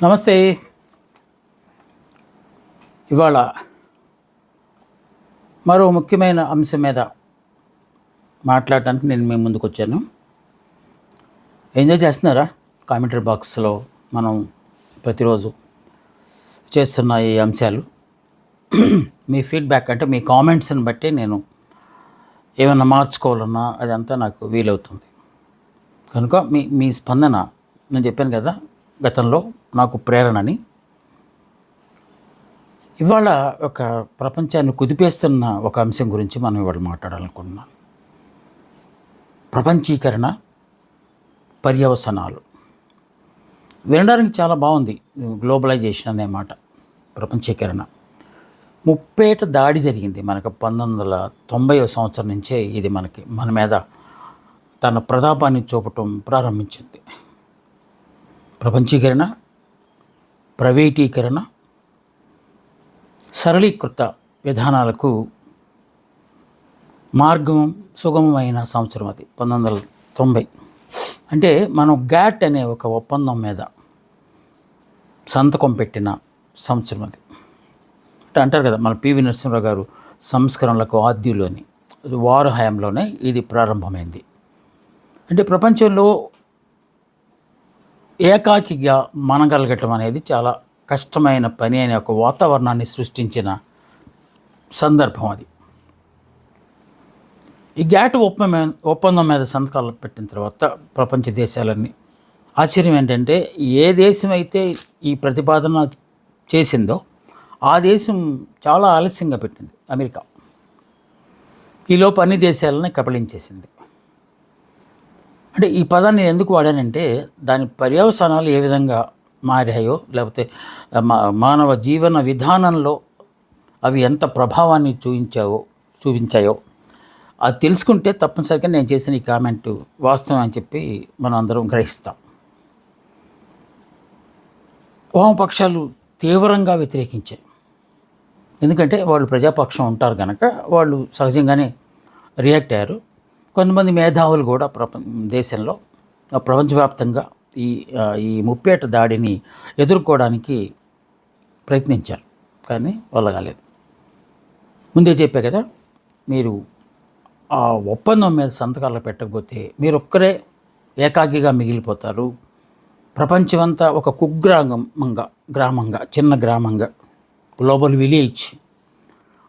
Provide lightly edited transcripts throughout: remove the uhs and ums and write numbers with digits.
నమస్తే. ఇవాళ మరో ముఖ్యమైన అంశం మీద మాట్లాడటానికి నేను మీ ముందుకు వచ్చాను. ఎంజాయ్ చేస్తున్నారా? కామెంటరీ బాక్స్లో మనం ప్రతిరోజు చేస్తున్న ఈ అంశాలు మీ ఫీడ్బ్యాక్ అంటే మీ కామెంట్స్ని బట్టి నేను ఏమైనా మార్చుకోవాలన్నా అదంతా నాకు వీలవుతుంది. కనుక మీ స్పందన, నేను చెప్పాను కదా గతంలో నాకు ప్రేరణని, ఇవాళ ఒక ప్రపంచాన్ని కుదిపేస్తున్న ఒక అంశం గురించి మనం ఇవాళ మాట్లాడాలనుకుంటున్నాం. ప్రపంచీకరణ పర్యవసనాలు. వినడానికి చాలా బాగుంది, గ్లోబలైజేషన్ అనే మాట. ప్రపంచీకరణ ముప్పేట దాడి జరిగింది మనకు 1990వ సంవత్సరం నుంచే ఇది మన మీద తన ప్రతాపాన్ని చూపటం ప్రారంభించింది. ప్రపంచీకరణ, ప్రైవేటీకరణ, సరళీకృత విధానాలకు మార్గం సుగమమైన సంవత్సరం అది 1990. అంటే మనం గ్యాట్ అనే ఒక ఒప్పందం మీద సంతకం పెట్టిన సంవత్సరం అది. అంటే అంటారు కదా, మన పివి నరసింహరావు గారు సంస్కరణలకు ఆద్యులోని వారు హయాంలోనే ఇది ప్రారంభమైంది. అంటే ప్రపంచంలో ఏకాకిగా మనగలగటం అనేది చాలా కష్టమైన పని అనే ఒక వాతావరణాన్ని సృష్టించిన సందర్భం అది. ఈ గ్యాట్ ఒప్పందం మీద సంతకాలు పెట్టిన తర్వాత ప్రపంచ దేశాలన్నీ ఆశ్చర్యం ఏంటంటే, ఏ దేశం అయితే ఈ ప్రతిపాదన చేసిందో ఆ దేశం చాలా ఆలస్యంగా పెట్టింది. అమెరికా ఈలోపు అన్ని దేశాలని కబళించేసింది. అంటే ఈ పదాన్ని ఎందుకు వాడానంటే, దాని పర్యవసానాలు ఏ విధంగా మారాయో, లేకపోతే మానవ జీవన విధానంలో అవి ఎంత ప్రభావాన్ని చూపించాయో అది తెలుసుకుంటే తప్పనిసరిగా నేను చేసిన ఈ కామెంటు వాస్తవం అని చెప్పి మనం అందరం గ్రహిస్తాం. వామపక్షాలు తీవ్రంగా వ్యతిరేకించాయి. ఎందుకంటే వాళ్ళు ప్రజాపక్షం ఉంటారు కనుక వాళ్ళు సహజంగానే రియాక్ట్ అయ్యారు. కొంతమంది మేధావులు కూడా దేశంలో ప్రపంచవ్యాప్తంగా ఈ ముప్పేట దాడిని ఎదుర్కోవడానికి ప్రయత్నించారు, కానీ వల్ల కాలేదు. ముందే చెప్పా కదా, మీరు ఆ ఒప్పందం మీద సంతకాలు పెట్టకపోతే మీరు ఒక్కరే ఏకాకిగా మిగిలిపోతారు. ప్రపంచమంతా ఒక గ్రామంగా చిన్న గ్రామంగా గ్లోబల్ విలేజ్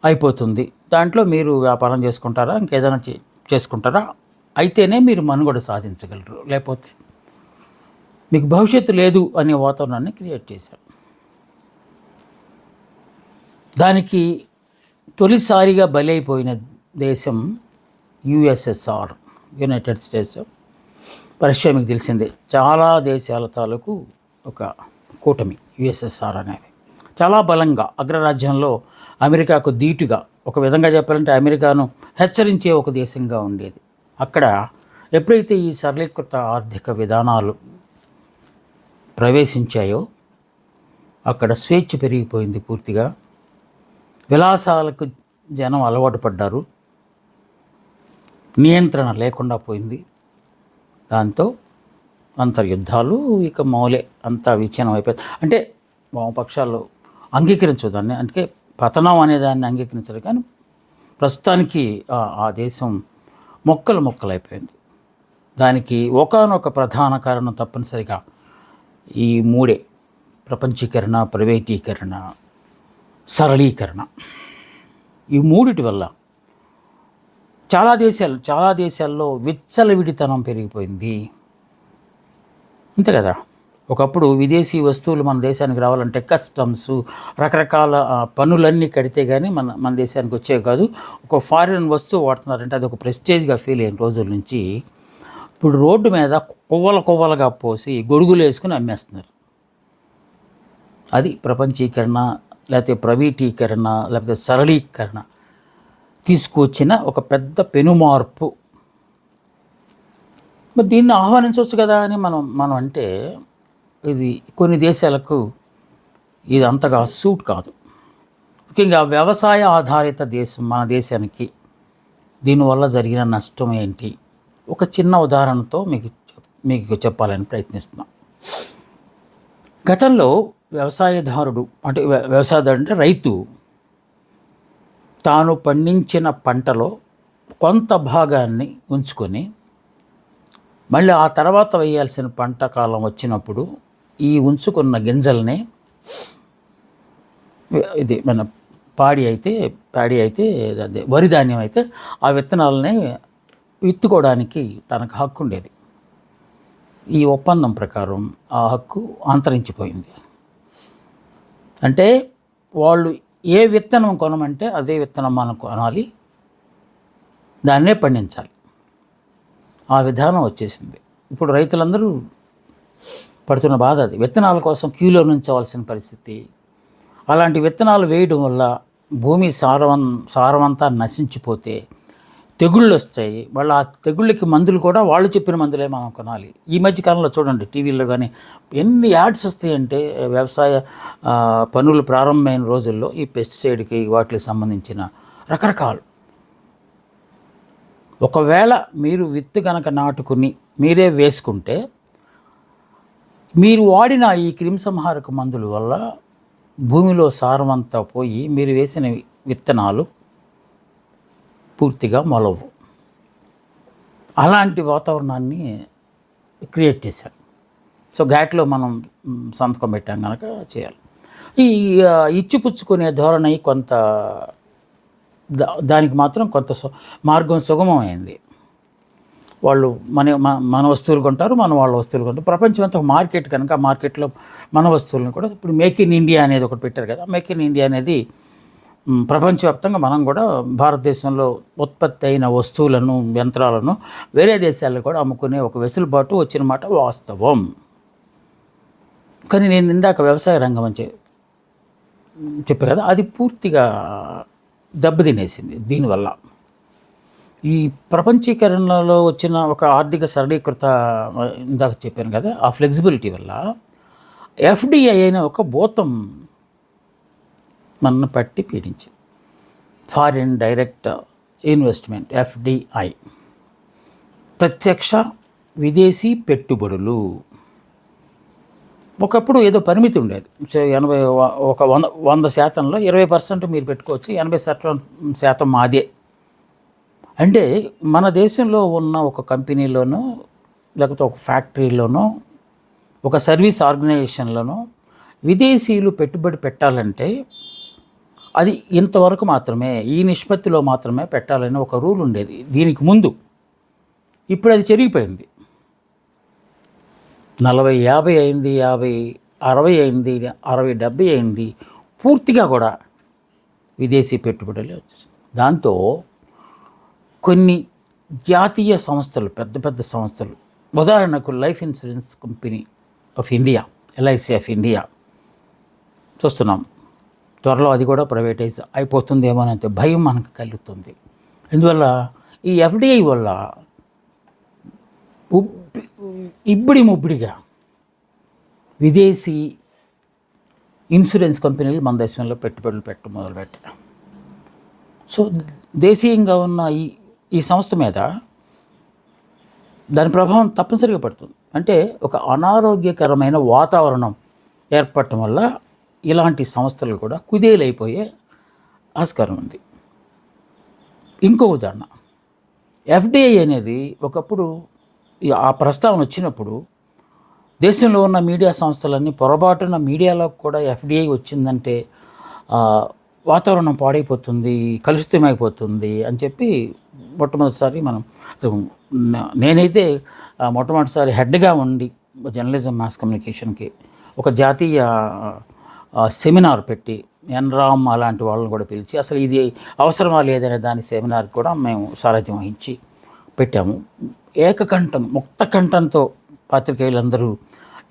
అయిపోతుంది. దాంట్లో మీరు వ్యాపారం చేసుకుంటారా, ఇంకేదైనా చేసుకుంటారా, అయితేనే మీరు మనుగడ సాధించగలరు, లేకపోతే మీకు భవిష్యత్తు లేదు అనే వాతావరణాన్ని క్రియేట్ చేశారు. దానికి తొలిసారిగా బలైపోయిన దేశం యుఎస్ఎస్ఆర్, యునైటెడ్ స్టేట్స్. రష్యా మీకు తెలిసిందే. చాలా దేశాల తాలూకు ఒక కూటమి యుఎస్ఎస్ఆర్ అనేది చాలా బలంగా అగ్రరాజ్యంలో అమెరికాకు ధీటుగా, ఒక విధంగా చెప్పాలంటే అమెరికాను హెచ్చరించే ఒక దేశంగా ఉండేది. అక్కడ ఎప్పుడైతే ఈ సరళీకృత ఆర్థిక విధానాలు ప్రవేశించాయో అక్కడ స్వేచ్ఛ పెరిగిపోయింది పూర్తిగా. విలాసాలకు జనం అలవాటు పడ్డారు, నియంత్రణ లేకుండా పోయింది. దాంతో అంతర్యుద్ధాలు ఇక మౌలే, అంతా విచ్ఛిన్నం అయిపోయింది. అంటే వామపక్షాలు అంగీకరించదు దాన్ని, అంటే పతనం అనేదాన్ని అంగీకరించరు, కానీ ప్రస్తుతానికి ఆ దేశం మొక్కలైపోయింది. దానికి ఒకానొక ప్రధాన కారణం తప్పనిసరిగా ఈ మూడే: ప్రపంచీకరణ, ప్రైవేటీకరణ, సరళీకరణ. ఈ మూడిటి వల్ల చాలా దేశాల్లో విచ్చలవిడితనం పెరిగిపోయింది. అంతే కదా, ఒకప్పుడు విదేశీ వస్తువులు మన దేశానికి రావాలంటే కస్టమ్స్, రకరకాల పన్నులన్నీ కడితే కానీ మన దేశానికి వచ్చేవి కాదు. ఒక ఫారిన్ వస్తువు వాడుతున్నారంటే అది ఒక ప్రెస్టేజ్గా ఫీల్ అయిన రోజుల నుంచి ఇప్పుడు రోడ్డు మీద కొవ్వలుగా పోసి గొడుగులు వేసుకుని అమ్మేస్తున్నారు. అది ప్రపంచీకరణ, లేకపోతే ప్రైవేటీకరణ, లేకపోతే సరళీకరణ తీసుకొచ్చిన ఒక పెద్ద పెనుమార్పు. మరి దీన్ని ఆహ్వానించవచ్చు కదా అని మనం అంటే, ఇది కొన్ని దేశాలకు ఇది అంతగా సూట్ కాదు. ముఖ్యంగా వ్యవసాయ ఆధారిత దేశం మన దేశానికి దీనివల్ల జరిగిన నష్టం ఏంటి, ఒక చిన్న ఉదాహరణతో మీకు చెప్పాలని ప్రయత్నిస్తున్నాం. గతంలో వ్యవసాయదారుడు అంటే వ్యవసాయదారుడు అంటే రైతు తాను పండించిన పంటలో కొంత భాగాన్ని ఉంచుకొని మళ్ళీ ఆ తర్వాత వేయాల్సిన పంట కాలం వచ్చినప్పుడు ఈ ఉంచుకున్న గింజల్ని ఇది మన ప్యాడీ అయితే అదే వరి ధాన్యం అయితే ఆ విత్తనాలని విత్తుకోవడానికి తనకు హక్కు ఉండేది. ఈ ఒప్పందం ప్రకారం ఆ హక్కు అంతరించిపోయింది. అంటే వాళ్ళు ఏ విత్తనం కొనమంటే అదే విత్తనం మనం కొనాలి, దాన్నే పండించాలి. ఆ విధానం వచ్చేసింది. ఇప్పుడు రైతులందరూ పడుతున్న బాధ అది. విత్తనాల కోసం క్యూలో నుంచవలసిన పరిస్థితి. అలాంటి విత్తనాలు వేయడం వల్ల భూమి సారమంతా నశించిపోతే తెగుళ్ళు వస్తాయి. వాళ్ళు ఆ తెగుళ్ళకి మందులు కూడా వాళ్ళు చెప్పిన మందులే మనం కొనాలి. ఈ మధ్య కాలంలో చూడండి టీవీల్లో కానీ ఎన్ని యాడ్స్ వస్తాయంటే వ్యవసాయ పనులు ప్రారంభమైన రోజుల్లో ఈ పెస్టిసైడ్కి వాటికి సంబంధించిన రకరకాలు. ఒకవేళ మీరు విత్తు కనుక నాటుకుని మీరే వేసుకుంటే మీరు వాడిన ఈ క్రిమిసంహారక మందుల వల్ల భూమిలో సారమంతా పోయి మీరు వేసిన విత్తనాలు పూర్తిగా మొలవు. అలాంటి వాతావరణాన్ని క్రియేట్ చేశారు. సో ఘాట్లో మనం సంతకం పెట్టాం కనుక చేయాలి. ఈ ఇచ్చిపుచ్చుకునే ధోరణి కొంత దానికి మాత్రం కొంత మార్గం సుగమమైంది. వాళ్ళు మన వస్తువులు కొంటారు, మనం వాళ్ళ వస్తువులు కొంటారు. ప్రపంచం అంతా ఒక మార్కెట్ కనుక ఆ మార్కెట్లో మన వస్తువులను కూడా ఇప్పుడు మేక్ ఇన్ ఇండియా అనేది ఒకటి పెట్టారు కదా. మేక్ ఇన్ ఇండియా అనేది ప్రపంచవ్యాప్తంగా మనం కూడా భారతదేశంలో ఉత్పత్తి అయిన వస్తువులను యంత్రాలను వేరే దేశాల్లో కూడా అమ్ముకునే ఒక వెసులుబాటు వచ్చిన మాట వాస్తవం. కానీ నేను ఇందాక వ్యవసాయ రంగం అని చెప్పా కదా, అది పూర్తిగా దెబ్బతినేసింది దీనివల్ల. ఈ ప్రపంచీకరణలో వచ్చిన ఒక ఆర్థిక సరళీకృత ఇందాక చెప్పాను కదా, ఆ ఫ్లెక్సిబిలిటీ వల్ల ఎఫ్డిఐ అయిన ఒక భూతం నన్ను పట్టి పీడించింది. ఫారిన్ డైరెక్ట్ ఇన్వెస్ట్మెంట్, ఎఫ్డిఐ, ప్రత్యక్ష విదేశీ పెట్టుబడులు. ఒకప్పుడు ఏదో పరిమితి ఉండేది. 100% 20% మీరు పెట్టుకోవచ్చు, 80% మాదే. అంటే మన దేశంలో ఉన్న ఒక కంపెనీలోనో లేకపోతే ఒక ఫ్యాక్టరీలోనో ఒక సర్వీస్ ఆర్గనైజేషన్లోనో విదేశీయులు పెట్టుబడి పెట్టాలంటే అది ఇంతవరకు మాత్రమే, ఈ నిష్పత్తిలో మాత్రమే పెట్టాలని ఒక రూల్ ఉండేది దీనికి ముందు. ఇప్పుడు అది చెరిగిపోయింది. 40-50 అయింది, 50-60 అయింది, 60-70 అయింది. పూర్తిగా కూడా విదేశీ పెట్టుబడులే వచ్చేసింది. దాంతో కొన్ని జాతీయ సంస్థలు, పెద్ద పెద్ద సంస్థలు, ఉదాహరణకు life insurance company of India, LIC of India చూస్తున్నాం. త్వరలో అది కూడా ప్రైవేటైజ్ అయిపోతుందేమోనంటే భయం మనకు కలుగుతుంది. ఎందువల్ల ఈ ఎఫ్డిఐ వల్ల ముబ్బడిగా విదేశీ ఇన్సూరెన్స్ కంపెనీలు మన దేశంలో పెట్టుబడులు మొదలుపెట్టాయి. సో దేశీయంగా ఉన్న ఈ సంస్థ మీద దాని ప్రభావం తప్పనిసరిగా పడుతుంది. అంటే ఒక అనారోగ్యకరమైన వాతావరణం ఏర్పడటం వల్ల ఇలాంటి సంస్థలు కూడా కుదేలైపోయే ఆస్కారం ఉంది. ఇంకో ఉదాహరణ, ఎఫ్డిఐ అనేది ఒకప్పుడు ఆ ప్రస్తావన వచ్చినప్పుడు దేశంలో ఉన్న మీడియా సంస్థలన్నీ పొరపాటున మీడియాలోకి కూడా ఎఫ్డిఐ వచ్చిందంటే వాతావరణం పాడైపోతుంది, కలుషితమైపోతుంది అని చెప్పి మొట్టమొదటిసారి నేనైతే మొట్టమొదటిసారి హెడ్గా ఉండి జర్నలిజం మాస్ కమ్యూనికేషన్కి ఒక జాతీయ సెమినార్ పెట్టి ఎన్రామ్ అలాంటి వాళ్ళని కూడా పిలిచి అసలు ఇది అవసరమా లేదనే దాని సెమినార్ కూడా మేము సారథ్యం వహించి పెట్టాము. ముక్త కంఠంతో పాత్రికేయులందరూ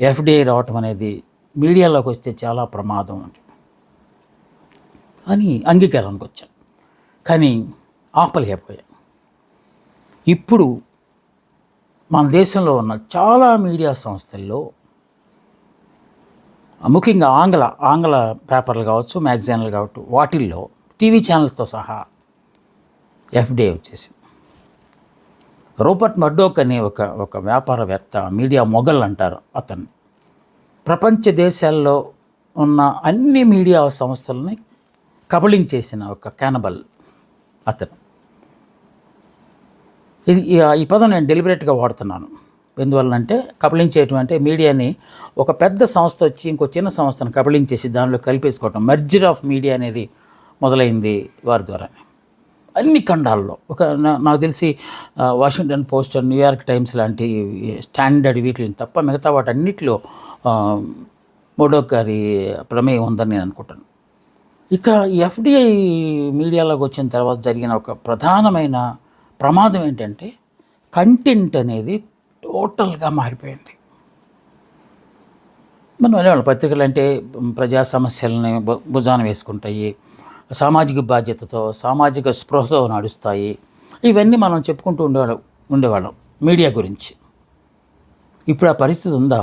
ఎఫ్డిఐ రావటం అనేది మీడియాలోకి వస్తే చాలా ప్రమాదం అని అంగీకారానికి వచ్చాను. కానీ ఆపలేకపోయాం. ఇప్పుడు మన దేశంలో ఉన్న చాలా మీడియా సంస్థల్లో, ముఖ్యంగా ఆంగ్ల పేపర్లు కావచ్చు, మ్యాగజైన్లు కావచ్చు, వాటిల్లో టీవీ ఛానల్స్తో సహా ఎఫ్డిఐ వచ్చేసింది. రూపర్ట్ మర్డోక్ అనే ఒక వ్యాపారవేత్త, మీడియా మొగల్ అంటారు అతన్ని, ప్రపంచ దేశాల్లో ఉన్న అన్ని మీడియా సంస్థలని కబళించేసిన ఒక క్యానబల్ అతను. ఈ పదం నేను డెలిబరేట్గా వాడుతున్నాను. ఎందువల్లంటే కబళించేయటం అంటే మీడియాని ఒక పెద్ద సంస్థ వచ్చి ఇంకో చిన్న సంస్థను కబళించేసి దానిలో కలిపేసుకోవటం, మెర్జర్ ఆఫ్ మీడియా అనేది మొదలైంది వారి ద్వారా. అన్ని ఖండాల్లో నాకు తెలిసి వాషింగ్టన్ పోస్ట్, న్యూయార్క్ టైమ్స్ లాంటి స్టాండర్డ్ వీటిని తప్ప మిగతా వాటన్నిటిలో మోడోక్ గారి ప్రమేయం ఉందని నేను అనుకుంటాను. ఇక ఎఫ్డిఐ మీడియాలోకి వచ్చిన తర్వాత జరిగిన ఒక ప్రధానమైన ప్రమాదం ఏంటంటే కంటెంట్ అనేది టోటల్గా మారిపోయింది. మనం అనేవాళ్ళం పత్రికలు అంటే ప్రజా సమస్యలని భుజాన వేసుకుంటాయి, సామాజిక బాధ్యతతో సామాజిక స్పృహతో నడుస్తాయి, ఇవన్నీ మనం చెప్పుకుంటూ ఉండేవాళ్ళం మీడియా గురించి. ఇప్పుడు ఆ పరిస్థితి ఉందా?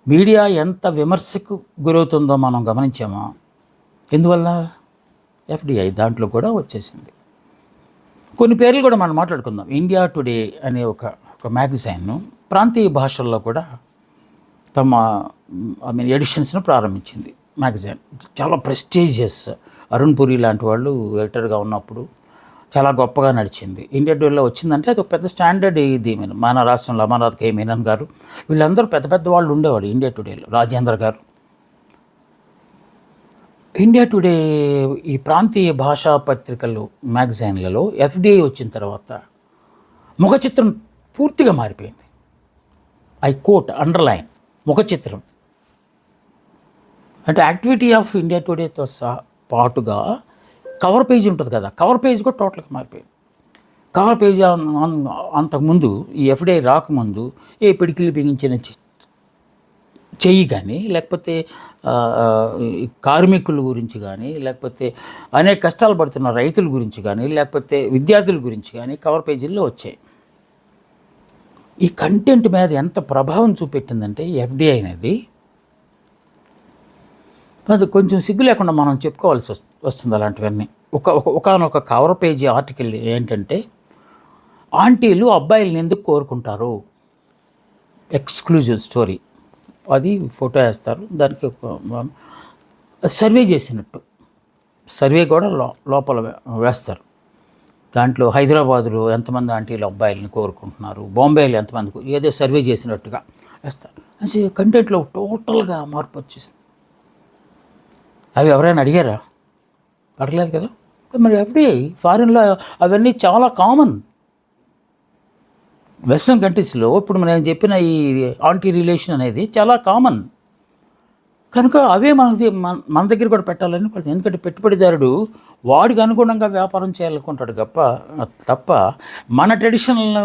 మీడియా ఎంత విమర్శకు గురవుతుందో మనం గమనించామా? ఎందువల్ల? ఎఫ్డిఐ దాంట్లో కూడా వచ్చేసింది. కొన్ని పేర్లు కూడా మనం మాట్లాడుకుందాం. ఇండియా టుడే అనే ఒక మ్యాగజైన్ ప్రాంతీయ భాషల్లో కూడా తమ ఎడిషన్స్ను ప్రారంభించింది. మ్యాగజైన్ చాలా ప్రెస్టీజియస్. అరుణ్ పురి లాంటి వాళ్ళు ఎడిటర్గా ఉన్నప్పుడు చాలా గొప్పగా నడిచింది. ఇండియా టుడేలో వచ్చిందంటే అది ఒక పెద్ద స్టాండర్డ్. ఇది మన రాష్ట్రంలో అమర్నాథ్ కే మీనన్ గారు వీళ్ళందరూ పెద్ద పెద్ద వాళ్ళు ఉండేవాడు ఇండియా టుడేలో. రాజేంద్ర గారు. ఇండియా టుడే ఈ ప్రాంతీయ భాషా పత్రికలు మ్యాగజైన్లలో ఎఫ్డిఐ వచ్చిన తర్వాత ముఖ చిత్రం పూర్తిగా మారిపోయింది. ఐ కోట్ అండర్లైన్ ముఖ చిత్రం అంటే యాక్టివిటీ ఆఫ్ ఇండియా టుడేతో పాటుగా కవర్ పేజ్ ఉంటుంది కదా, కవర్ పేజ్ కూడా టోటల్గా మారిపోయింది. కవర్ పేజ్ అంతకుముందు ఈ ఎఫ్డిఐ రాకముందు ఏ పిడికిలు బిగించిన చెయ్యి కానీ, లేకపోతే కార్మికుల గురించి కానీ, లేకపోతే అనేక కష్టాలు పడుతున్న రైతుల గురించి కానీ, లేకపోతే విద్యార్థుల గురించి కానీ కవర్ పేజీల్లో వచ్చాయి. ఈ కంటెంట్ మీద ఎంత ప్రభావం చూపెట్టిందంటే ఎఫ్డిఐ అనేది అది కొంచెం సిగ్గు లేకుండా మనం చెప్పుకోవాల్సి వస్తుంది అలాంటివన్నీ. ఒకనొక కవర్ పేజీ ఆర్టికల్ ఏంటంటే ఆంటీలు అబ్బాయిలను ఎందుకు కోరుకుంటారు, ఎక్స్క్లూజివ్ స్టోరీ. అది ఫోటో వేస్తారు, దానికి సర్వే చేసినట్టు సర్వే కూడా లోపల వేస్తారు. దాంట్లో హైదరాబాదులో ఎంతమంది ఆంటీలు అబ్బాయిలను కోరుకుంటున్నారు, బాంబేలో ఎంతమంది, ఏదో సర్వే చేసినట్టుగా వేస్తారు. అది కంటెంట్లో టోటల్గా మార్పు వచ్చేసింది. అవి ఎవరైనా అడిగారా? అడగలేదు కదా. మరి ఎఫ్డిఐ ఫారిన్లో అవన్నీ చాలా కామన్. వెస్ట్రన్ కంట్రీస్లో ఇప్పుడు నేను చెప్పిన ఈ ఆంటీ రిలేషన్ అనేది చాలా కామన్. కనుక అవే మన దగ్గర కూడా పెట్టాలని పడుతుంది. ఎందుకంటే పెట్టుబడిదారుడు వాడికి అనుగుణంగా వ్యాపారం చేయాలనుకుంటాడు తప్ప మన ట్రెడిషనల్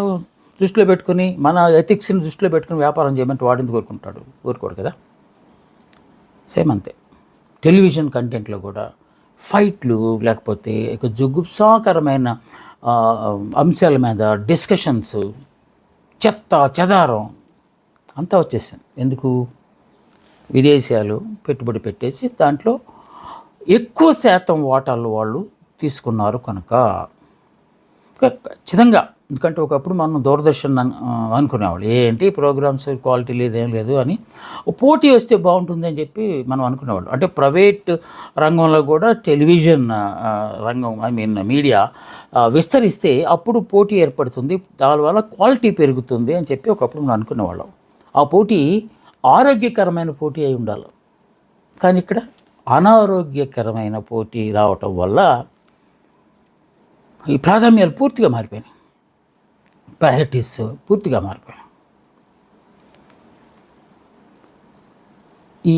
దృష్టిలో పెట్టుకుని, మన ఎథిక్స్ని దృష్టిలో పెట్టుకుని వ్యాపారం చేయమంటే వాడిని కోరుకోడు కదా. సేమ్ అంతే. టెలివిజన్ కంటెంట్లో కూడా ఫైట్లు, లేకపోతే ఇక జుగుప్సాకరమైన అంశాల మీద డిస్కషన్స్, చెదారం అంతా వచ్చేసింది. ఎందుకు? విదేశాలు పెట్టుబడి పెట్టేసి దాంట్లో ఎక్కువ శాతం వాటాలు వాళ్ళు తీసుకున్నారు కనుక ఖచ్చితంగా. ఎందుకంటే ఒకప్పుడు మనం దూరదర్శన్ అనుకునేవాళ్ళు, ఏంటి ప్రోగ్రామ్స్ క్వాలిటీ లేదేం లేదు అని, పోటీ వస్తే బాగుంటుంది అని చెప్పి మనం అనుకునేవాళ్ళు. అంటే ప్రైవేట్ రంగంలో కూడా టెలివిజన్ రంగం మీడియా విస్తరిస్తే అప్పుడు పోటీ ఏర్పడుతుంది, దానివల్ల క్వాలిటీ పెరుగుతుంది అని చెప్పి ఒకప్పుడు మనం అనుకునేవాళ్ళం. ఆ పోటీ ఆరోగ్యకరమైన పోటీ అయి ఉండాలి. కానీ ఇక్కడ అనారోగ్యకరమైన పోటీ రావటం వల్ల ఈ ప్రాధాన్యాలు పూర్తిగా మారిపోయినాయి, ప్రయారిటీస్ పూర్తిగా మారిపోయాయి. ఈ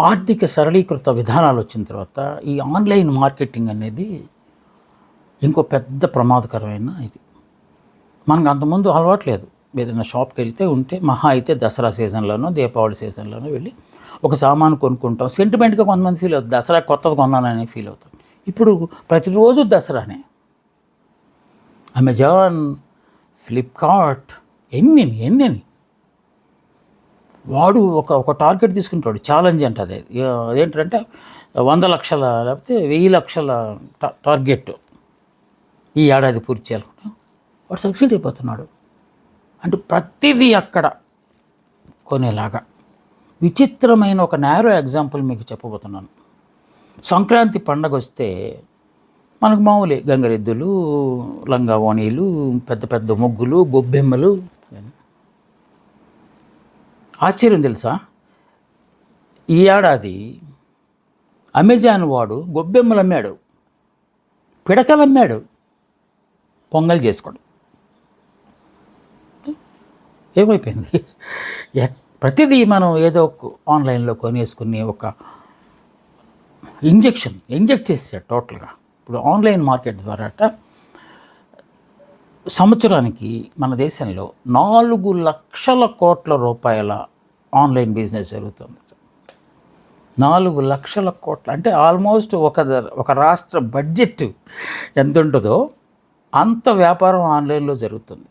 ఆర్థిక సరళీకృత విధానాలు వచ్చిన తర్వాత ఈ ఆన్లైన్ మార్కెటింగ్ అనేది ఇంకో పెద్ద ప్రమాదకరమైన ఇది. మనకు అంతకుముందు అలవాటు లేదు. ఏదైనా షాప్కి వెళ్తే ఉంటే మహా అయితే దసరా సీజన్లోనో దీపావళి సీజన్లోనో వెళ్ళి ఒక సామాను కొనుక్కుంటాం. సెంటిమెంట్గా కొంతమంది ఫీల్ అవుతుంది, దసరా కొత్తది కొన్నానని ఫీల్ అవుతాం. ఇప్పుడు ప్రతిరోజు దసరానే. అమెజాన్, ఫ్లిప్కార్ట్, ఎన్ని వాడు ఒక టార్గెట్ తీసుకుంటాడు, ఛాలెంజ్ అంటే అదేంటంటే 100 లక్షల లేకపోతే 1000 లక్షల టార్గెట్ ఈ ఏడాది పూర్తి చేయాలనుకుంటా. వాడు సక్సీడ్ అయిపోతున్నాడు. అంటే ప్రతిదీ అక్కడ కొనేలాగా. విచిత్రమైన ఒక నేరో ఎగ్జాంపుల్ మీకు చెప్పబోతున్నాను. సంక్రాంతి పండగ వస్తే మనకు మామూలే గంగరెద్దులు, లంగా ఓణీలు, పెద్ద పెద్ద ముగ్గులు, గొబ్బెమ్మలు. ఆశ్చర్యం తెలుసా, ఈ ఏడాది అమెజాన్ వాడు గొబ్బెమ్మలు అమ్మాడు, పిడకలు అమ్మాడు, పొంగల్ చేసుకోడు. ఏమైపోయింది? ప్రతిదీ మనం ఏదో ఒక ఆన్లైన్లో కొనేసుకుని ఒక ఇంజెక్ట్ చేసాడు టోటల్గా. ఇప్పుడు ఆన్లైన్ మార్కెట్ ద్వారా సంవత్సరానికి మన దేశంలో 4 లక్షల కోట్ల రూపాయల ఆన్లైన్ బిజినెస్ జరుగుతుంది. 4 లక్షల కోట్ల అంటే ఆల్మోస్ట్ ఒక రాష్ట్ర బడ్జెట్ ఎంత ఉంటుందో అంత వ్యాపారం ఆన్లైన్లో జరుగుతుంది.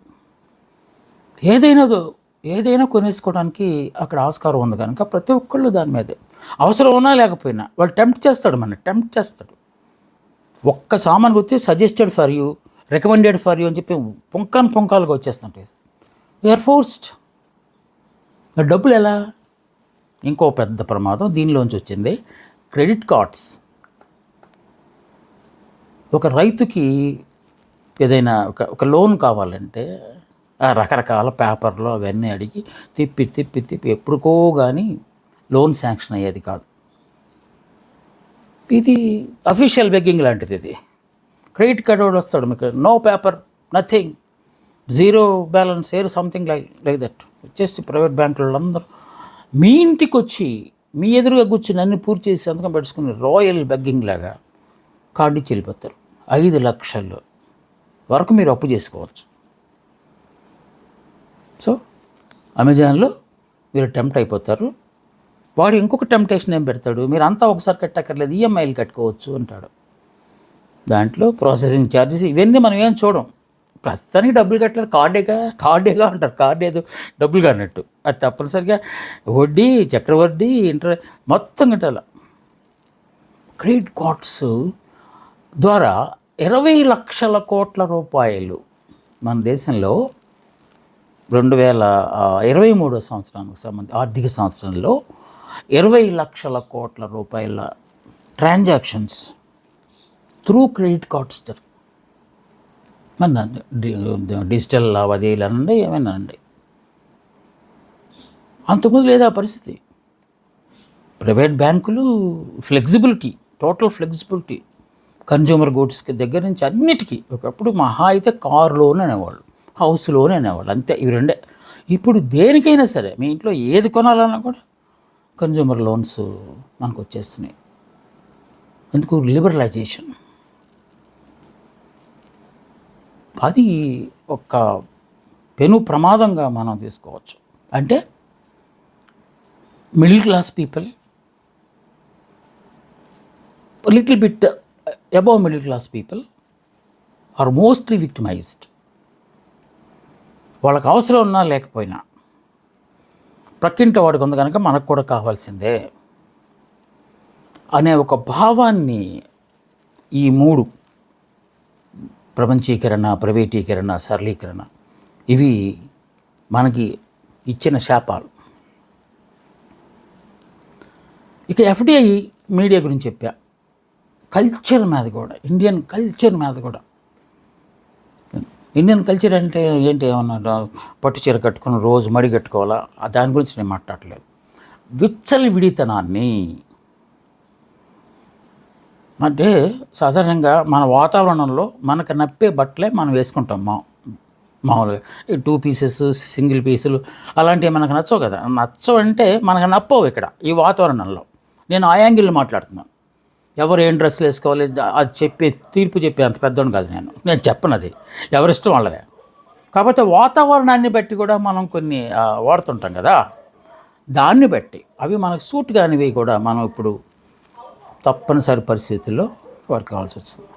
ఏదైనా కొనేసుకోవడానికి అక్కడ ఆస్కారం ఉంది కనుక ప్రతి ఒక్కళ్ళు దాని మీదే, అవసరం ఉన్నా లేకపోయినా వాళ్ళు టెంప్ట్ చేస్తాడు. ఒక్క సామాన్ గుర్తి suggested for you, recommended for you అని చెప్పి పొంకాలుగా వచ్చేస్తుంటాయి. We are forced. డబ్బులు ఎలా? ఇంకో పెద్ద ప్రమాదం దీనిలోంచి వచ్చింది, క్రెడిట్ కార్డ్స్. ఒక రైతుకి ఏదైనా ఒక లోన్ కావాలంటే రకరకాల పేపర్లు అవన్నీ అడిగి తిప్పి ఎప్పుడుకో కానీ లోన్ శాంక్షన్ అయ్యేది కాదు. ఇది అఫీషియల్ బెగ్గింగ్ లాంటిది. ఇది క్రెడిట్ కార్డ్ వాడు వస్తాడు, మీకు no paper, nothing, zero balance, something like that వచ్చేసి ప్రైవేట్ బ్యాంకులు అందరూ మీ ఇంటికి వచ్చి మీ ఎదురుగా కూర్చుని అన్ని పూర్తి చేసి సంతకం పెట్టుకుని రాయల్ బెగ్గింగ్ లాగా కార్డు ఇచ్చి వెళ్ళిపోతారు. 5 లక్షలు వరకు మీరు అప్పు చేసుకోవచ్చు. సో అమెజాన్లో మీరు టెంప్ట్ అయిపోతారు. వాడు ఇంకొక టెంప్టేషన్ ఏం పెడతాడు, మీరు అంతా ఒకసారి కట్టక్కర్లేదు, ఈఎంఐలు కట్టుకోవచ్చు అంటాడు. దాంట్లో ప్రాసెసింగ్ ఛార్జెస్ ఇవన్నీ మనం ఏం చూడం. ప్రస్తుతానికి డబ్బులు కట్టలేదు, కార్డేగా అంటారు, కార్డు ఏదో డబ్బులు కన్నట్టు. అది తప్పనిసరిగా వడ్డీ, చక్రవడ్డీ, మొత్తం కట్టాల. క్రెడిట్ కార్డ్స్ ద్వారా 20 లక్షల కోట్ల రూపాయలు మన దేశంలో 2023 సంవత్సరానికి సంబంధించి ఆర్థిక సంవత్సరంలో 20 లక్షల కోట్ల రూపాయల ట్రాన్సాక్షన్స్ త్రూ క్రెడిట్ కార్డ్స్ మన డిజిటల్ లావాదేవీలు అనండి, ఏమైనా అండి. అంతకుముందు లేదా పరిస్థితి. ప్రైవేట్ బ్యాంకులు టోటల్ ఫ్లెక్సిబిలిటీ, కన్జ్యూమర్ గూడ్స్కి దగ్గర నుంచి అన్నిటికీ. ఒకప్పుడు మహా అయితే కార్ లోన్ అనేవాళ్ళు, హౌస్ లోన్ అనేవాళ్ళు, అంతే. ఇవి రెండే. ఇప్పుడు దేనికైనా సరే మీ ఇంట్లో ఏది కొనాలన్నా కూడా కన్జ్యూమర్ లోన్స్ మనకు వచ్చేస్తున్నాయి. ఎందుకు? లిబరలైజేషన్. అది ఒక పెను ప్రమాదంగా మనం తీసుకోవచ్చు. అంటే middle class people, little bit above middle class people are mostly victimised. వాళ్ళకి అవసరం ఉన్నా లేకపోయినా ప్రక్కింటి వాడికి ఉంది కనుక మనకు కూడా కావాల్సిందే అనే ఒక భావాన్ని ఈ 3 ప్రపంచీకరణ, ప్రైవేటీకరణ, సరళీకరణ ఇవి మనకి ఇచ్చిన శాపాలు. ఇక FDI మీడియా గురించి చెప్పా. కల్చర్ మీద కూడా, ఇండియన్ కల్చర్ మీద కూడా. ఇండియన్ కల్చర్ అంటే ఏంటి? ఏమన్నా పట్టు చీర కట్టుకుని రోజు మడి కట్టుకోవాలా? దాని గురించి నేను మాట్లాడలేదు. విచ్చలవిడితనాన్ని అంటే సాధారణంగా మన వాతావరణంలో మనకు నప్పే బట్టలే మనం వేసుకుంటాం. మామూలుగా 2 పీసెస్, సింగిల్ పీసులు అలాంటివి మనకు నచ్చవు కదా. నచ్చవు అంటే మనకు నప్పవు ఇక్కడ ఈ వాతావరణంలో. నేను ఆ యాంగిల్లో మాట్లాడుతున్నాను. ఎవరు ఏం డ్రెస్సులు వేసుకోవాలి అది తీర్పు చెప్పే అంత పెద్దోడు కాదు నేను చెప్పను. అది ఎవరిష్టం వాళ్ళదే. కాకపోతే వాతావరణాన్ని బట్టి కూడా మనం కొన్ని వాడుతుంటాం కదా, దాన్ని బట్టి అవి మనకు సూట్ కానివి కూడా మనం ఇప్పుడు తప్పనిసరి పరిస్థితుల్లో వాడుకోవాల్సి వస్తుంది.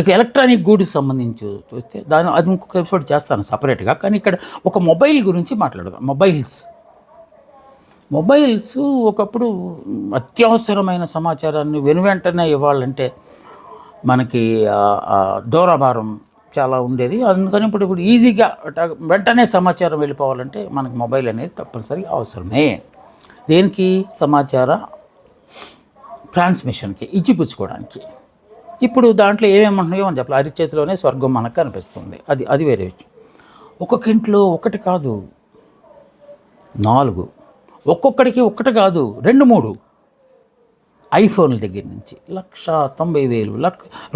ఇక ఎలక్ట్రానిక్ గూడ్స్ సంబంధించి చూస్తే అది ఇంకొక ఎపిసోడ్ చేస్తాను సపరేట్గా. కానీ ఇక్కడ ఒక మొబైల్ గురించి మాట్లాడదాం. మొబైల్స్ ఒకప్పుడు అత్యవసరమైన సమాచారాన్ని వెంటనే ఇవ్వాలంటే మనకి దూరభారం చాలా ఉండేది. అందుకని ఇప్పుడు ఈజీగా వెంటనే సమాచారం వెళ్ళిపోవాలంటే మనకి మొబైల్ అనేది తప్పనిసరిగా అవసరమే. దేనికి? సమాచార ట్రాన్స్మిషన్కి, ఇచ్చిపుచ్చుకోవడానికి. ఇప్పుడు దాంట్లో ఏమేమంటున్నాయో అని చెప్పాలి. అరిచేతిలోనే స్వర్గం మనకు కనిపిస్తుంది. అది అది వేరే విషయం. ఒక్కొక్క ఇంట్లో ఒకటి కాదు 4, ఒక్కొక్కడికి ఒక్కటి కాదు 2, 3 ఐఫోన్ల దగ్గర నుంచి 1,90,000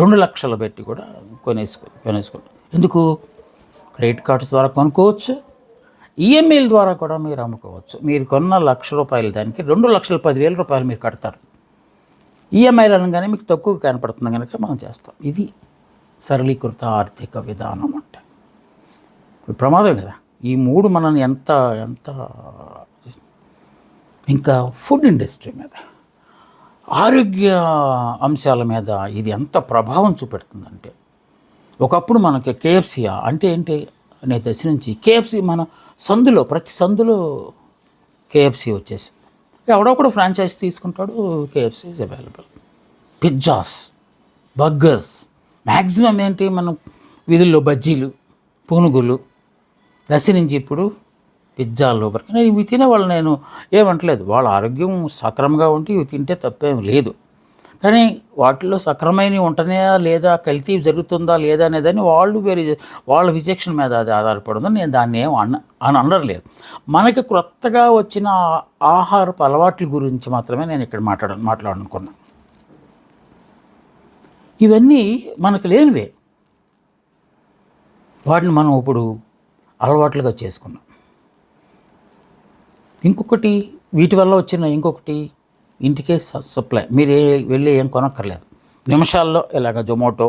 2 లక్షలు పెట్టి కూడా కొనేసుకోండి. ఎందుకు? క్రెడిట్ కార్డ్స్ ద్వారా కొనుక్కోవచ్చు, ఈఎంఐల ద్వారా కూడా మీరు అమ్ముకోవచ్చు. మీరు కొన్న ₹1,00,000 దానికి 2,10,000 మీరు కడతారు. ఈఎంఐలు అనగానే మీకు తక్కువ కనపడుతుంది కనుక మనం చేస్తాం. ఇది సరళీకృత ఆర్థిక విధానం అంటే. ప్రమాదం కదా ఈ 3 మనల్ని ఎంత ఇంకా ఫుడ్ ఇండస్ట్రీ మీద, ఆరోగ్య అంశాల మీద ఇది ఎంత ప్రభావం చూపెడుతుందంటే, ఒకప్పుడు మనకి కేఎఫ్సీ అంటే ఏంటి అనే దశ నుంచి కేఎఫ్సీ మన ప్రతి సందులో కేఎఫ్సీ వచ్చేసింది. ఎవడో కూడా ఫ్రాంచైజ్ తీసుకుంటాడు, KFC is available. Pizzas, burgers, maximum ఏంటి మనం వీధుల్లో బజ్జీలు, పునుగులు, దశ నుంచి ఇప్పుడు పిజ్జాలు, బర్గర్. ఇవి తినేవాళ్ళు నేను ఏమంటలేదు, వాళ్ళ ఆరోగ్యం సక్రమంగా ఉంటే ఇవి తింటే తప్పేం లేదు. కానీ వాటిల్లో సక్రమైనవి ఉంటున్నాయా లేదా, కల్తీ జరుగుతుందా లేదా అనేదాన్ని వాళ్ళ విచక్షణ మీద అది ఆధారపడి ఉందని నేను దాన్ని ఏం అనలేదు. మనకి క్రొత్తగా వచ్చిన ఆహారపు అలవాట్ల గురించి మాత్రమే నేను ఇక్కడ మాట్లాడనుకున్నాను. ఇవన్నీ మనకు లేనివే, వాటిని మనం ఇప్పుడు అలవాట్లుగా చేసుకున్నాం. ఇంకొకటి వీటి వల్ల వచ్చిన ఇంకొకటి ఇంటికే సప్లై. మీరు వెళ్ళి ఏం కొనక్కర్లేదు, నిమిషాల్లో ఇలాగ జొమాటో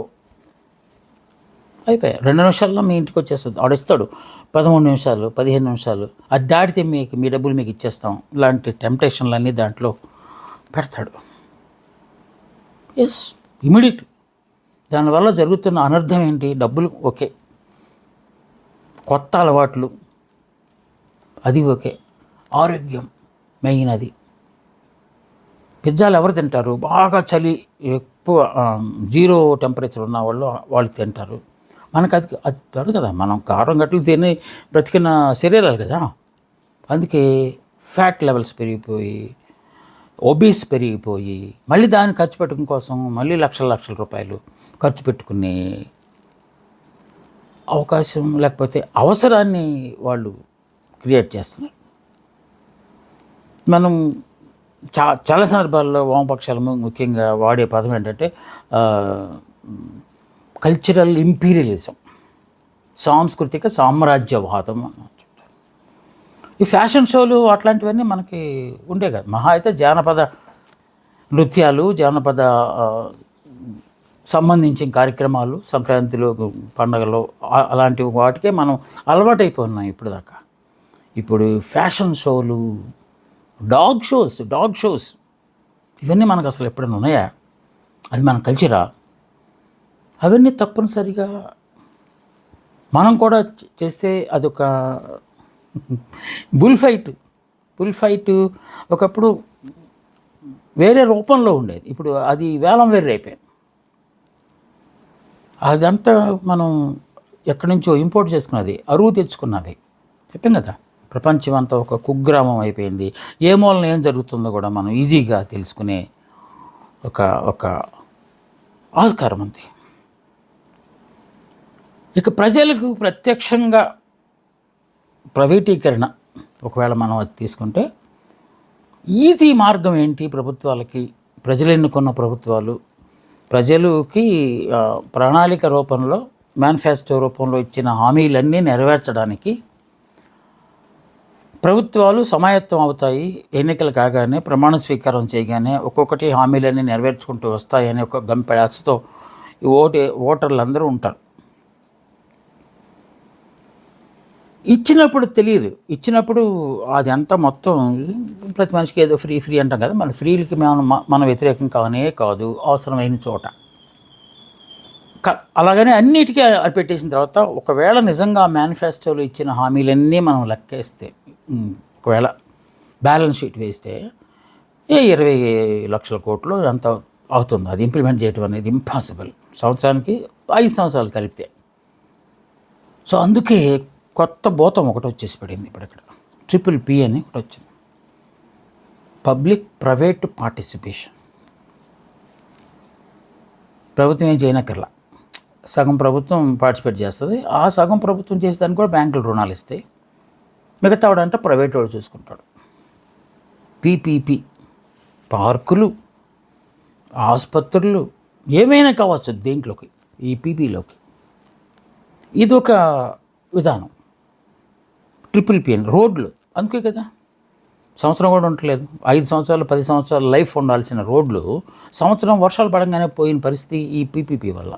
అయిపోయాయి. 2 నిమిషాల్లో మీ ఇంటికి వచ్చేస్తుంది. ఆడిస్తాడు 13 నిమిషాలు 15 నిమిషాలు, అది దాటితే మీ డబ్బులు మీకు ఇచ్చేస్తాం ఇలాంటి టెంప్టేషన్లన్నీ దాంట్లో పెడతాడు. Yes, immediate. దానివల్ల జరుగుతున్న అనర్థం ఏంటి? డబ్బులు ఓకే, కొత్త అలవాట్లు అది ఓకే, ఆరోగ్యం మెయిన్. అది పిజ్జాలు ఎవరు తింటారు? బాగా చలి ఎక్కువ 0 టెంపరేచర్ ఉన్న వాళ్ళు తింటారు. మనకు అది పడదు కదా, మనం కారం గట్లు తిని బ్రతికిన శరీరాలు కదా. అందుకే ఫ్యాట్ లెవెల్స్ పెరిగిపోయి, ఒబీస్ పెరిగిపోయి, మళ్ళీ దాన్ని ఖర్చు పెట్టడం కోసం మళ్ళీ లక్షల రూపాయలు ఖర్చు పెట్టుకునే అవకాశం లేకపోతే అవసరాన్ని వాళ్ళు క్రియేట్ చేస్తున్నారు. మనం చాలా సందర్భాల్లో వామపక్షాలు ముఖ్యంగా వాడే పదం ఏంటంటే కల్చరల్ ఇంపీరియలిజం, సాంస్కృతిక సామ్రాజ్యవాదం అని చెప్తారు. ఈ ఫ్యాషన్ షోలు అట్లాంటివన్నీ మనకి ఉండే కదా. మహా అయితే జానపద నృత్యాలు, జానపద సంబంధించిన కార్యక్రమాలు, సంక్రాంతిలో, పండగలో అలాంటి వాటికే మనం అలవాటైపోతున్నాం ఇప్పుడు దాకా. ఇప్పుడు ఫ్యాషన్ షోలు, డాగ్ షోస్ ఇవన్నీ మనకు అసలు ఎప్పుడైనా ఉన్నాయా? అది మన కల్చరా? అవన్నీ తప్పనిసరిగా మనం కూడా చేస్తే అదొక బుల్ ఫైట్ ఒకప్పుడు వేరే రూపంలో ఉండేది, ఇప్పుడు అది వేలం వేరే అయిపోయింది. అదంతా మనం ఎక్కడి నుంచో ఇంపోర్ట్ చేసుకున్నది, అరువు తెచ్చుకున్నది. చెప్పాం కదా, ప్రపంచం అంతా ఒక కుగ్రామం అయిపోయింది. ఏ మూలన ఏం జరుగుతుందో కూడా మనం ఈజీగా తెలుసుకునే ఒక ఆస్కారం ఉంది. ఇక ప్రజలకు ప్రత్యక్షంగా ప్రైవేటీకరణ ఒకవేళ మనం అది తీసుకుంటే ఈజీ మార్గం ఏంటి? ప్రభుత్వాలకి, ప్రజలు ఎన్నుకున్న ప్రభుత్వాలు ప్రజలకి ప్రణాళిక రూపంలో, మేనిఫెస్టో రూపంలో ఇచ్చిన హామీలన్నీ నెరవేర్చడానికి ప్రభుత్వాలు సమాయత్తం అవుతాయి. ఎన్నికలు కాగానే, ప్రమాణ స్వీకారం చేయగానే ఒక్కొక్కటి హామీలన్నీ నెరవేర్చుకుంటూ వస్తాయని ఒక గంపెడాస్తో ఓటర్లు అందరూ ఉంటారు. ఇచ్చినప్పుడు తెలియదు, ఇచ్చినప్పుడు అది అంతా మొత్తం ప్రతి మనిషికి ఏదో ఫ్రీ అంటాం కదా. మన ఫ్రీలకి మనం వ్యతిరేకం కానే కాదు, అవసరమైన చోట. అలాగనే అన్నిటికీ పెట్టేసిన తర్వాత ఒకవేళ నిజంగా మేనిఫెస్టోలో ఇచ్చిన హామీలన్నీ మనం లెక్కేస్తే, ఒకవేళ బ్యాలెన్స్ షీట్ వేస్తే 20 లక్షల కోట్లు అంత అవుతుంది. అది ఇంప్లిమెంట్ చేయడం అనేది ఇంపాసిబుల్. సంవత్సరానికి 5 సంవత్సరాలు కలిపితే. సో అందుకే కొత్త భూతం ఒకటి వచ్చేసి పడింది ఇప్పుడు ఇక్కడ, ట్రిపుల్ పి అని ఒకటి వచ్చింది. Public private participation. ప్రభుత్వం ఏం చేయనక్కర్లా, సగం ప్రభుత్వం పార్టిసిపేట్ చేస్తుంది. ఆ సగం ప్రభుత్వం చేసేదానికి కూడా బ్యాంకులు రుణాలు ఇస్తాయి. మిగతా వాడంటే ప్రైవేట్ వాడు చూసుకుంటాడు. పీపీపీ, పార్కులు, ఆసుపత్రులు ఏమైనా కావచ్చు దీంట్లోకి, ఈ పీపీలోకి. ఇదొక విధానం. ట్రిపుల్ పీ అని రోడ్లు, అందుకే కదా సంవత్సరం కూడా ఉండట్లేదు. 5 సంవత్సరాలు 10 సంవత్సరాలు లైఫ్ ఉండాల్సిన రోడ్లు సంవత్సరం వర్షాలు పడంగానే పోయిన పరిస్థితి ఈ పీపీపీ వల్ల.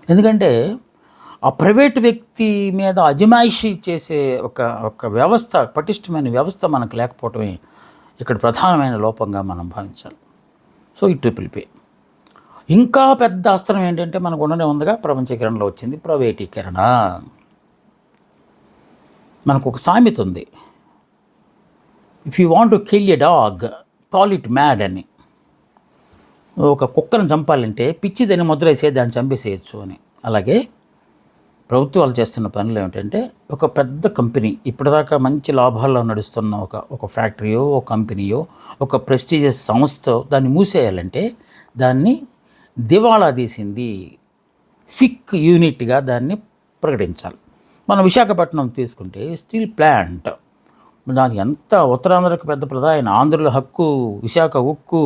ఎందుకంటే ఆ ప్రైవేట్ వ్యక్తి మీద అజమాయిషీ చేసే ఒక వ్యవస్థ, పటిష్టమైన వ్యవస్థ మనకు లేకపోవటమే ఇక్కడ ప్రధానమైన లోపంగా మనం భావించాలి. సో ఈ ట్రిపుల్ పీ. ఇంకా పెద్ద అస్త్రం ఏంటంటే మనకు ఉండనే ఉందిగా, ప్రపంచీకరణలో వచ్చింది ప్రైవేటీకరణ. మనకు ఒక సామెత ఉంది, if you want to kill a dog call it mad అని. ఒక కుక్కను చంపాలంటే పిచ్చిదని ముద్ర వేసే దాన్ని చంపేసేయచ్చు అని. అలాగే ప్రభుత్వాలు చేస్తున్న పనులు ఏమిటంటే, ఒక పెద్ద కంపెనీ ఇప్పటిదాకా మంచి లాభాల్లో నడుస్తున్న ఒక ఫ్యాక్టరీయో, ఒక కంపెనీయో, ఒక ప్రెస్టీజియస్ సంస్థ దాన్ని మూసేయాలంటే దాన్ని దివాళా తీసింది సిక్ యూనిట్గా దాన్ని ప్రకటించాలి. మన విశాఖపట్నం తీసుకుంటే స్టీల్ ప్లాంట్, దాని ఎంత ఉత్తరాంధ్రకు పెద్ద ప్రధాన, ఆంధ్రుల హక్కు, విశాఖ ఉక్కు,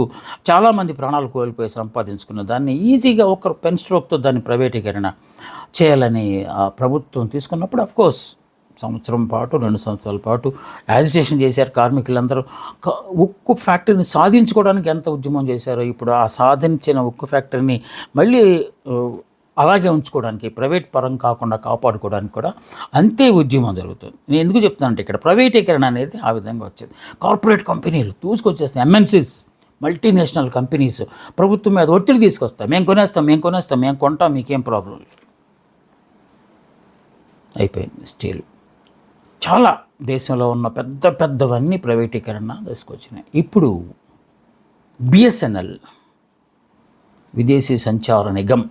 చాలామంది ప్రాణాలు కోల్పోయి సంపాదించుకున్న దాన్ని ఈజీగా ఒక పెన్ స్ట్రోక్తో దాన్ని ప్రైవేటీకరణ చేయాలని ప్రభుత్వం తీసుకున్నప్పుడు అఫ్కోర్స్ సంవత్సరం పాటు 2 సంవత్సరాల పాటు యాజిటేషన్ చేశారు కార్మికులందరూ. ఉక్కు ఫ్యాక్టరీని సాధించుకోవడానికి ఎంత ఉద్యమం చేశారో, ఇప్పుడు ఆ సాధించిన ఉక్కు ఫ్యాక్టరీని మళ్ళీ అలాగే ఉంచుకోవడానికి, ప్రైవేట్ పరం కాకుండా కాపాడుకోవడానికి కూడా అంతే ఉద్యమం జరుగుతుంది. నేను ఎందుకు చెప్తానంటే ఇక్కడ ప్రైవేటీకరణ అనేది ఆ విధంగా వచ్చింది. కార్పొరేట్ కంపెనీలు దూసుకొచ్చేస్తాయి, ఎంఎన్సీస్, మల్టీనేషనల్ కంపెనీస్ ప్రభుత్వం మీద ఒత్తిడి తీసుకొస్తాయి. మేము కొనేస్తాం, మేము కొంటాం, మీకేం ప్రాబ్లం లేదు. అయిపోయింది. స్టీల్ చాలా దేశంలో ఉన్న పెద్దవన్నీ ప్రైవేటీకరణ తీసుకొచ్చినాయి. ఇప్పుడు బిఎస్ఎన్ఎల్, విదేశీ సంచార Nigam,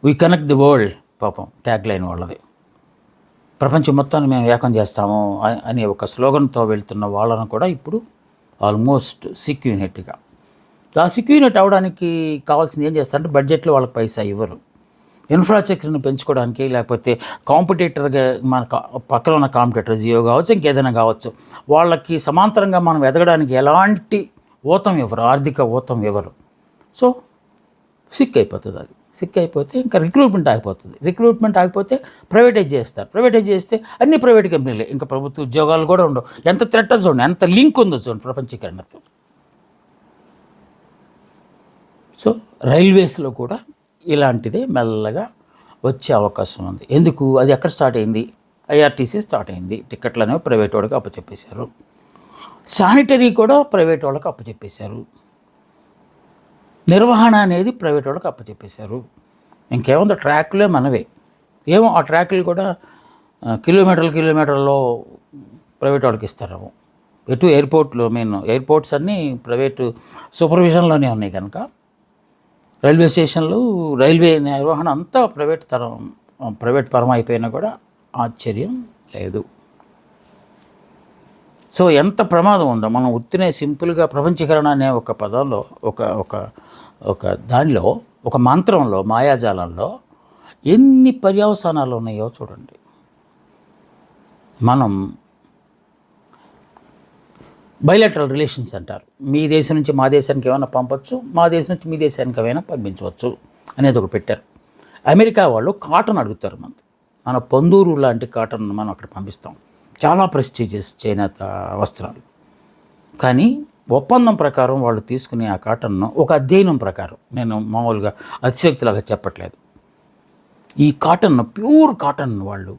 we connect the world, పాపం ట్యాగ్ లైన్ వాళ్ళది. ప్రపంచం మొత్తాన్ని మేము ఏకం చేస్తాము అనే ఒక స్లోగన్తో వెళ్తున్న వాళ్ళను కూడా ఇప్పుడు ఆల్మోస్ట్ సిక్ యూనిట్గా. ఆ సిక్ యూనిట్ అవడానికి కావాల్సింది ఏం చేస్తారంటే బడ్జెట్లో వాళ్ళకి పైసా ఇవ్వరు. ఇన్ఫ్రాస్ట్రక్చర్ని పెంచుకోవడానికి, లేకపోతే కాంపిటేటర్గా మన పక్కన ఉన్న కాంపిటేటర్ జియో కావచ్చు, ఇంకేదైనా కావచ్చు, వాళ్ళకి సమాంతరంగా మనం ఎదగడానికి ఎలాంటి ఊతం ఇవ్వరు, ఆర్థిక ఊతం ఇవ్వరు. సో సిక్ అయిపోతుంది. అది సిక్ అయిపోతే ఇంకా రిక్రూట్మెంట్ ఆగిపోతే ప్రైవేటైజ్ చేస్తారు. ప్రైవేటైజ్ చేస్తే అన్ని ప్రైవేట్ కంపెనీలే, ఇంకా ప్రభుత్వ ఉద్యోగాలు కూడా ఉండవు. ఎంత థ్రెట్ చూడండి, ఎంత లింక్ ఉందో చూడండి ప్రపంచీకరణతో. సో రైల్వేస్లో కూడా ఇలాంటిదే మెల్లగా వచ్చే అవకాశం ఉంది. ఎందుకు? అది ఎక్కడ స్టార్ట్ అయింది? ఐఆర్టీసీ స్టార్ట్ అయింది. టికెట్లు అనేవి ప్రైవేట్ వాళ్ళకి అప్పచెప్పేశారు. శానిటరీ కూడా ప్రైవేట్ వాళ్ళకి అప్పచెప్పేశారు. నిర్వహణ అనేది ప్రైవేట్ వాళ్ళకి అప్పచెప్పేశారు. ఇంకేముందో ట్రాక్లే మనవే. ఏమో ఆ ట్రాక్లు కూడా కిలోమీటర్లలో ప్రైవేట్ వాళ్ళకి ఇస్తారేమో. ఎటు ఎయిర్పోర్ట్స్ అన్నీ ప్రైవేటు సూపర్విజన్లోనే ఉన్నాయి కనుక రైల్వే స్టేషన్లు, రైల్వే నిర్వహణ అంతా ప్రైవేట్ పరం అయిపోయినా కూడా ఆశ్చర్యం లేదు. సో ఎంత ప్రమాదం ఉందో, మనం ఉత్తినే సింపుల్గా ప్రపంచీకరణ అనే ఒక పదంలో, ఒక దానిలో, ఒక మంత్రంలో, మాయాజాలంలో ఎన్ని పర్యవసానాలు ఉన్నాయో చూడండి. మనం బైలాటరల్ రిలేషన్స్ అంటారు. మీ దేశం నుంచి మా దేశానికి ఏమైనా పంపొచ్చు, మా దేశం నుంచి మీ దేశానికి ఏమైనా పంపించవచ్చు అనేది ఒకటి పెట్టారు. అమెరికా వాళ్ళు కాటన్ అడుగుతారు, మన పొందూరు లాంటి కాటన్ మనం అక్కడ పంపిస్తాం. చాలా ప్రెస్టీజియస్ చేనేత వస్త్రాలు. కానీ ఒప్పందం ప్రకారం వాళ్ళు తీసుకునే ఆ కాటన్ను, ఒక అధ్యయనం ప్రకారం, నేను మామూలుగా అతిశక్తిలాగా చెప్పట్లేదు, ఈ కాటన్ను, ప్యూర్ కాటన్ వాళ్ళు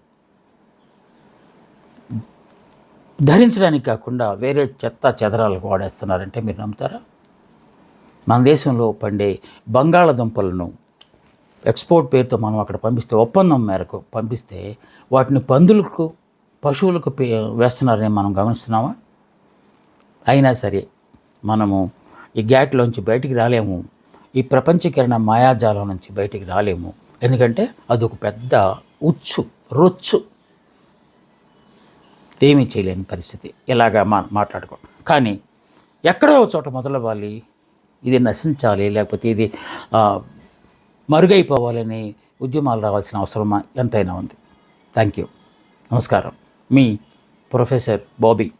ధరించడానికి కాకుండా వేరే చెత్త చెదరాలకు వాడేస్తున్నారంటే మీరు నమ్ముతారా? మన దేశంలో పండే బంగాళదుంపలను ఎక్స్పోర్ట్ పేరుతో మనం అక్కడ పంపిస్తే, ఒప్పందం మేరకు పంపిస్తే, వాటిని పందులకు, పశువులకు వేస్తున్నారని మనం గమనిస్తున్నామా? అయినా సరే మనము ఈ గ్యాట్లోంచి బయటికి రాలేము, ఈ ప్రపంచీకరణ మాయాజాలం నుంచి బయటికి రాలేము. ఎందుకంటే అదొక పెద్ద రొచ్చు, ఏమీ చేయలేని పరిస్థితి. ఇలాగా మాట్లాడుకో. కానీ ఎక్కడో ఒక చోట మొదలవ్వాలి. ఇది నశించాలి, లేకపోతే ఇది ఆ, మరుగైపోవాలని ఉద్యమాలు రావాల్సిన అవసరం ఎంతైనా ఉంది. Thank you. నమస్కారం. మీ ప్రొఫెసర్ బాబీ.